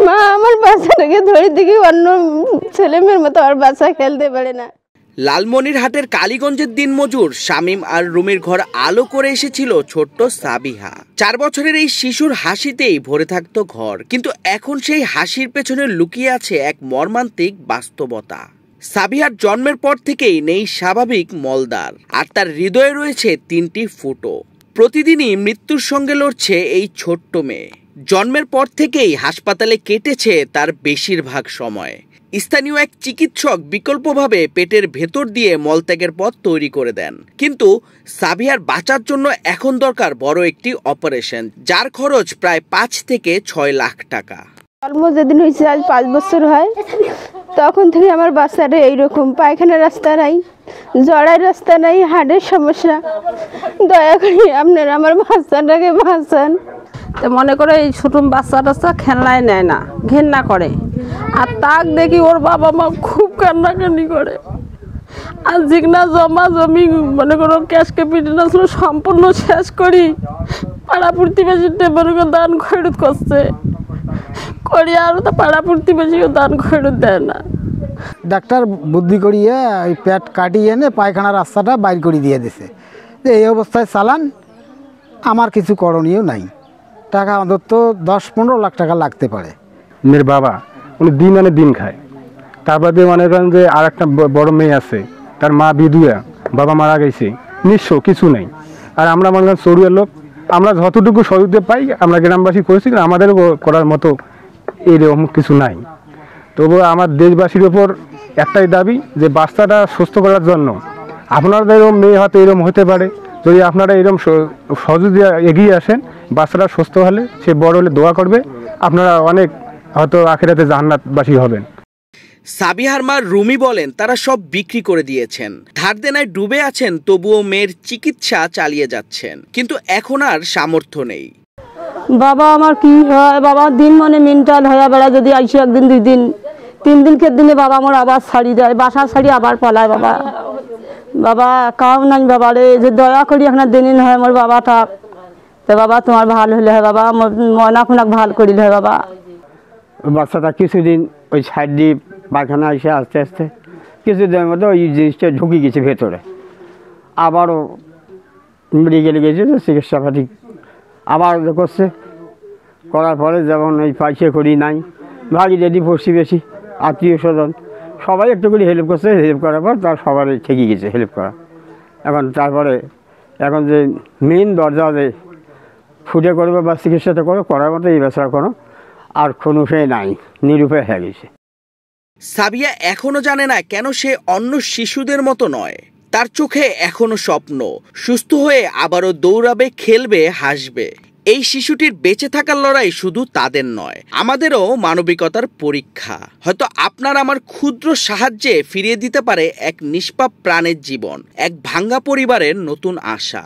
মা আমার বাচ্চাটাকে ধরে দেখি অন্য ছেলে মেয়ের মতো আর বাচ্চা খেলতে পারে না। লালমনিরহাটের কালীগঞ্জের দিনমজুর শামীম আর রুমির ঘর আলো করে এসেছিল ছোট্ট সাবিহা। 4 বছরের এই শিশুর হাসিতেই ভরে থাকতো ঘর, কিন্তু এখন সেই হাসির পেছনে লুকিয়ে আছে এক মর্মান্তিক বাস্তবতা। সাবিহার জন্মের পর থেকেই নেই স্বাভাবিক মলদ্বার, আর তার হৃদয়ে রয়েছে 3টি ফুটো। প্রতিদিনই মৃত্যুর সঙ্গে লড়ছে এই ছোট্ট মেয়ে। জন্মের পর থেকেই হাসপাতালে কেটেছে তার বেশিরভাগ সময়। স্থানীয় এক চিকিৎসক বিকল্পভাবে পেটের ভেতর দিয়ে মলত্যাগের পথ তৈরি করে দেন, কিন্তু সাবিহার বাঁচার জন্য এখন দরকার বড় একটি অপারেশন, যার খরচ প্রায় 5 থেকে 6 লাখ টাকা। জন্ম যেদিন হয়েছে আজ 5 বছর হয়, তখন থেকে আমার বাচ্চাটা এইরকম, পায়খানার রাস্তা নাই, জড়ার রাস্তা নাই, হাড়ের সমস্যা। দয়া করে আপনারা আমার বাচ্চাটাকে বাঁচান। তো মনে করে এই ছোট বাচ্চা খেলনায় নেয় না, ঘেন্না করে। আর তাক দেখি ওর বাবা মা খুব কান্নাকানি করে। আর জিগনা জমা জমি মনে করো ক্যাশ ক্যাপিটাল ছিল সম্পূর্ণ শেষ করি পাড়া প্রতিবেশীতে মনে করো দান খরচ করছে করি, আর তো পাড়া প্রতিবেশীও দান খরচ দেয় না। ডাক্তার বুদ্ধি করিয়ে ওই পেট কাটিয়ে এনে পায়খানা রাস্তাটা বাইর করে দিয়ে দিছে যে এই অবস্থায় চালান, আমার কিছু করণীয় নাই। টাকা অন্তত 10-15 লাখ টাকা লাগতে পারে। মেয়ের বাবা উনি দিন আনে দিন খায়, তারপরে মনে করেন যে আর একটা বড় মেয়ে আছে, তার মা বিধুয়া, বাবা মারা গেছে, নিঃস্ব, কিছু নেই। আর আমরা মনে করেন চড়ুয়ার লোক, আমরা যতটুকু সহযোগিতা পাই আমরা গ্রামবাসী করেছি, আমাদেরও করার মতো এরকম কিছু নাই। তবু আমার দেশবাসীর ওপর একটাই দাবি যে বাচ্চাটা সুস্থ করার জন্য আপনাদেরও মেয়ে হয়তো এরকম হতে পারে, যদি আপনারা এরকম সহযোগিতা এগিয়ে আসেন, বাচ্চাটা সুস্থ হলে সে বড় হলে দোয়া করবে, আপনারা অনেক হয়তো আখিরাতে জান্নাতবাসী হবেন। সাবিহার মা রুমি বলেন তারা সব বিক্রি করে দিয়েছেন, ধার দেনায় ডুবে আছেন, তবুও মেয়ের চিকিৎসা চালিয়ে যাচ্ছেন, কিন্তু এখন আর সামর্থ্য নেই। বাবা আমার কি হয়, বাবা দিন মনে মেন্টাল হয়ে বেড়া, যদি আইসি 1 দিন 2 দিন 3 দিনকে দিনে বাবা আমার আবার ছাড়ি দেয়, বাসা ছাড়ি আবার পালায়। বাবা বাবা কাউ নাই বাবা রে, যে দয়া করি এখন দিন হয় আমার বাবাটা, তো বাবা তোমার ভালো হলে হয় বাবা, ময়না খুনাক ভাল করিলে হয় বাবা। বাচ্চাটা কিছুদিন ওই সাইড দিয়ে পায়খানা এসে আস্তে আস্তে কিছুদিনের মধ্যে ওই জিনিসটা ঢুকে গেছে ভেতরে, আবারও মেডিকেলে গেছে, চিকিৎসা পাতি আবার করছে, করার পরে যেমন এই পয়সা করি নাই, ভাগি যদি প্রতিবেশী আত্মীয় স্বজন সবাই একটু করে হেল্প করছে, হেল্প করার পর তার সবারই ঠেকে গেছে হেল্প করা। এখন তারপরে এখন যে মেইন দরজা যে ফুটে করবে বা চিকিৎসাটা করো, করার মতো এই বেচারা কোনো আর কোনো উপায় নাই, নিরুপায় হয়ে গেছে। সাবিয়া এখনো জানে না কেন সে অন্য শিশুদের মতো নয়। তার চোখে এখনো স্বপ্ন, সুস্থ হয়ে আবারও দৌড়াবে, খেলবে, হাসবে। এই শিশুটির বেঁচে থাকার লড়াই শুধু তাদের নয়, আমাদেরও মানবিকতার পরীক্ষা। হয়তো আপনার আমার ক্ষুদ্র সাহায্যে ফিরিয়ে দিতে পারে এক নিষ্পাপ প্রাণের জীবন, এক ভাঙ্গা পরিবারের নতুন আশা।